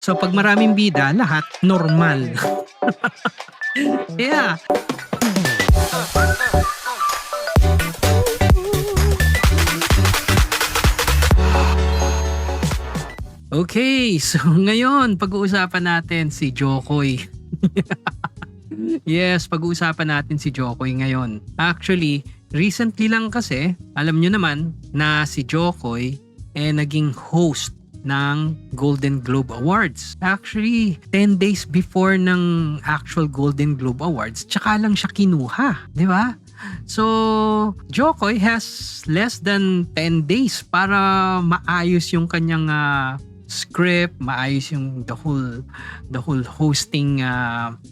So pag maraming bida, lahat normal. Yeah. Okay, so ngayon pag-uusapan natin si Jokoy. Yes, pag-uusapan natin si Jokoy ngayon. Actually, recently lang kasi, alam nyo naman na si Jokoy naging host ng Golden Globe Awards. Actually, 10 days before ng actual Golden Globe Awards, tsaka lang siya kinuha, di ba? So, Jokoy has less than 10 days para maayos yung kanyang script, maayos yung the whole hosting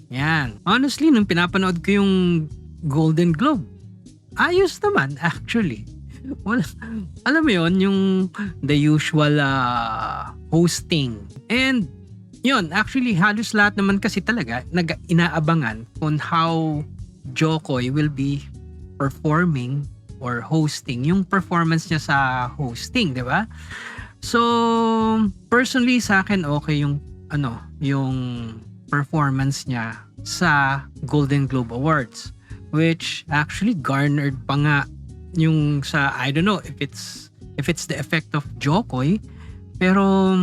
yan. Honestly, nung pinapanood ko yung Golden Globe, ayos naman actually. Well, alam mo yon, yung the usual hosting. And yun, actually halos lahat naman kasi talaga inaabangan on how Jokoy will be performing or hosting, yung performance niya sa hosting, di ba? So, personally sa akin okay yung yung performance niya sa Golden Globe Awards, which actually garnered pa nga yung sa, I don't know if it's the effect of Jokoy, pero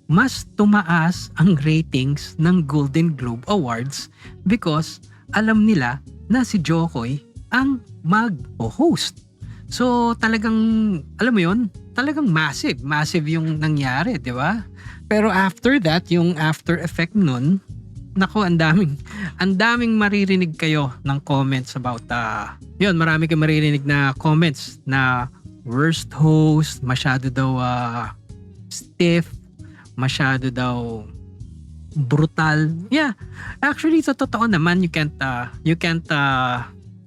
mas tumaas ang ratings ng Golden Globe Awards because alam nila na si Jokoy ang mag-host. So talagang, alam mo yun, talagang massive yung nangyari, di ba? Pero after that, yung after effect nun, nako, ang daming maririnig kayo ng comments about yun, marami kayong maririnig na comments na worst host, masyado daw stiff, masyado daw brutal. Yeah, actually sa totoo naman, you can't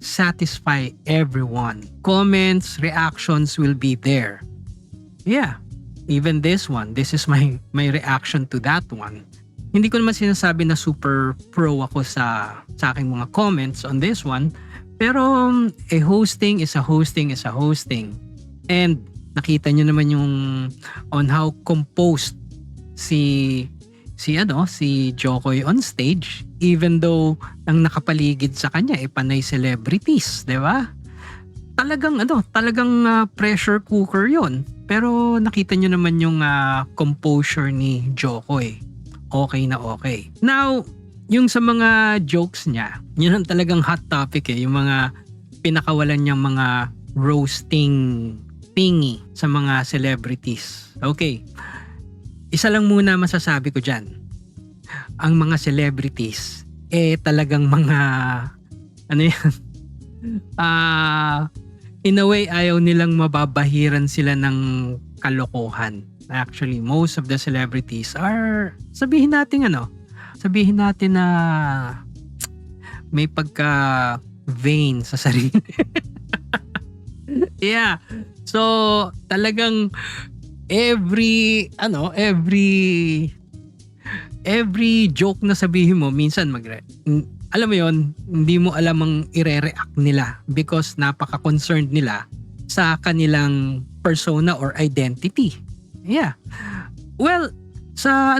satisfy everyone. Comments, reactions will be there. Yeah, even this one, this is my reaction to that one. Hindi ko naman sinasabi na super pro ako sa aking mga comments on this one, pero a hosting is a hosting is a hosting. And nakita nyo naman yung on how composed si Jokoy on stage, even though ang nakapaligid sa kanya panay celebrities, 'di ba? Talagang pressure cooker 'yon. Pero nakita nyo naman yung composure ni Jokoy. Okay na okay. Now, yung sa mga jokes niya, yun ang talagang hot topic yung mga pinakawalan niyang mga roasting thingy sa mga celebrities. Okay. Isa lang muna masasabi ko dyan. Ang mga celebrities, talagang mga, in a way, ayaw nilang mababahiran sila ng kalokohan. Actually, most of the celebrities are, sabihin natin na may pagka vain sa sarili. Yeah. So, talagang every joke na sabihin mo, minsan alam mo yon, hindi mo alam ang ire-react nila because napaka-concerned nila sa kanilang persona or identity. Yeah. Well, sa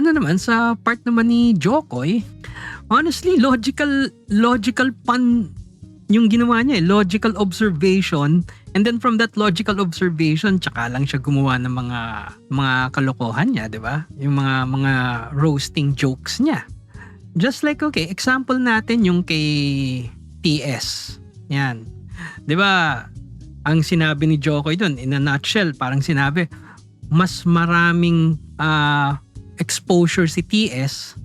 part naman ni Jokoy, honestly, logical pun yung ginawa niya, logical observation, and then from that logical observation, tsaka lang siya gumawa ng mga kalokohan niya, 'di ba? Yung mga roasting jokes niya. Just like, okay, example natin yung kay TS. Yan. 'Di ba? Ang sinabi ni Jokoy doon, in a nutshell, parang sinabi, mas maraming exposure si TS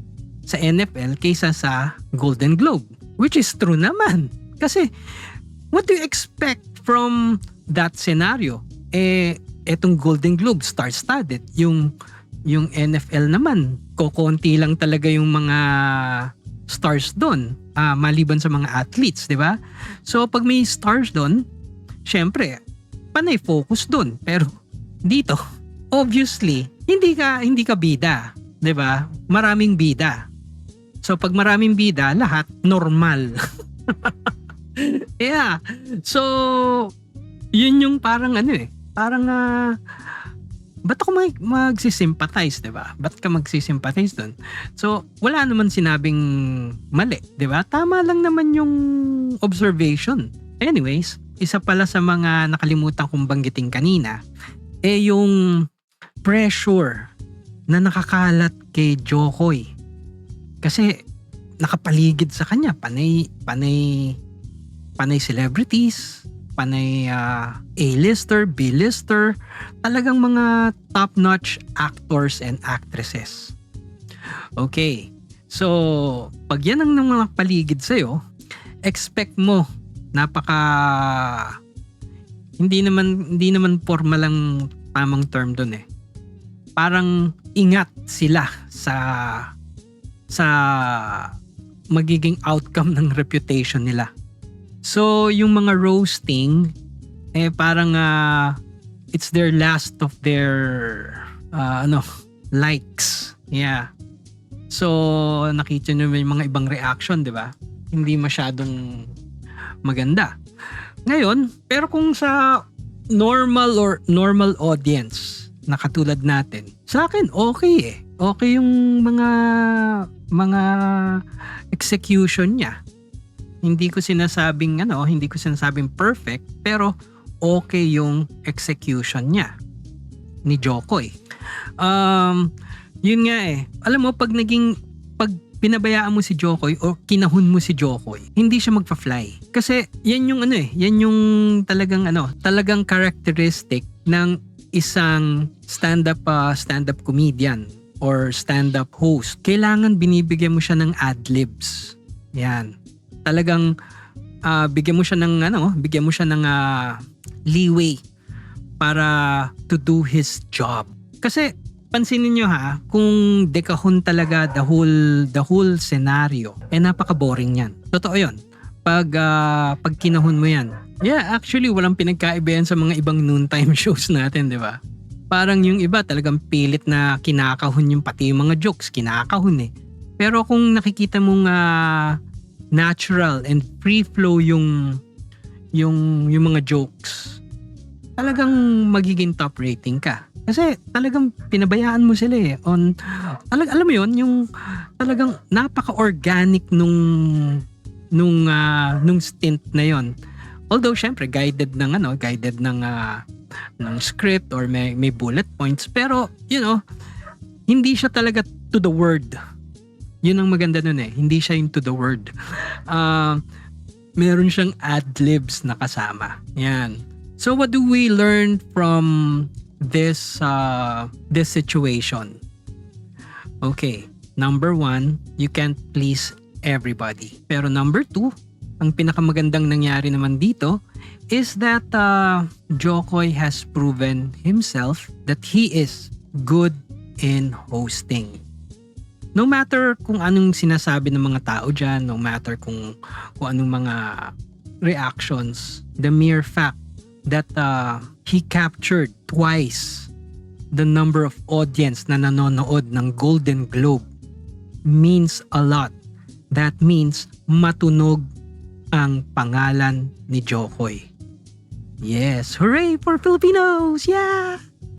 sa NFL kaysa sa Golden Globe, which is true naman. Kasi, what do you expect from that scenario? Etong Golden Globe, star-studded. Yung NFL naman, kokonti lang talaga yung mga stars doon, maliban sa mga athletes, di ba? So, pag may stars doon, syempre, panay focus doon. Pero, dito, obviously, hindi ka bida, di ba? Maraming bida. So, pag maraming bida, lahat normal. Yeah. So, yun yung parang parang ba't ako magsisympathize, 'di ba? Ba't ka magsisympathize doon? So, wala naman sinabing mali, 'di ba? Tama lang naman yung observation. Anyways, isa pala sa mga nakalimutan kong banggitin kanina, yung pressure na nakakalat kay Jokoy. Kasi nakapaligid sa kanya panay celebrities, panay A-lister, B-lister, talagang mga top-notch actors and actresses. Okay. So, pag yan ang mga paligid sa'yo, expect mo hindi naman formal lang tamang term dun eh. Parang ingat sila sa magiging outcome ng reputation nila. So, yung mga roasting, parang it's their last of their likes. Yeah. So, nakita nyo yung mga ibang reaction, di ba? Hindi masyadong maganda. Ngayon, pero kung sa normal audience na katulad natin, sa akin okay eh. Okay yung mga execution niya. Hindi ko sinasabing perfect, pero okay yung execution niya ni Jokoy. Yun nga eh. Alam mo, pag pinabayaan mo si Jokoy o kinahon mo si Jokoy, hindi siya magfa-fly. Kasi yan yung talagang characteristic ng isang stand-up comedian or stand-up host. Kailangan binibigyan mo siya ng ad-libs. Yan. Talagang bigyan mo siya ng leeway para to do his job. Kasi pansinin niyo kung dekahon talaga the whole scenario, napaka-boring yan. Totoo 'yon. Pag kinahon mo yan. Yeah, actually walang pinagkaiba yan sa mga ibang noontime shows natin, 'di ba? Parang yung iba talagang pilit na kinakahon yung pati yung mga jokes, kinakahon eh. Pero kung nakikita mong natural and free flow yung mga jokes, talagang magiging top rating ka. Kasi talagang pinabayaan mo sila eh. Alam mo yun, yung talagang napaka-organic nung stint na yon. Although syempre guided ng script or may bullet points, pero hindi siya talaga to the word. Yun ang maganda nun eh. Hindi siya yung to the word. Meron siyang ad-libs na kasama. Yan. So what do we learn from this situation? Okay. Number 1, you can't please everybody. Pero number 2, ang pinakamagandang nangyari naman dito is that Jokoy has proven himself that he is good in hosting. No matter kung anong sinasabi ng mga tao dyan, no matter kung anong mga reactions, the mere fact that he captured twice the number of audience na nanonood ng Golden Globe means a lot. That means matunog ang pangalan ni Jokoy. Yes, hooray for Filipinos! Yeah!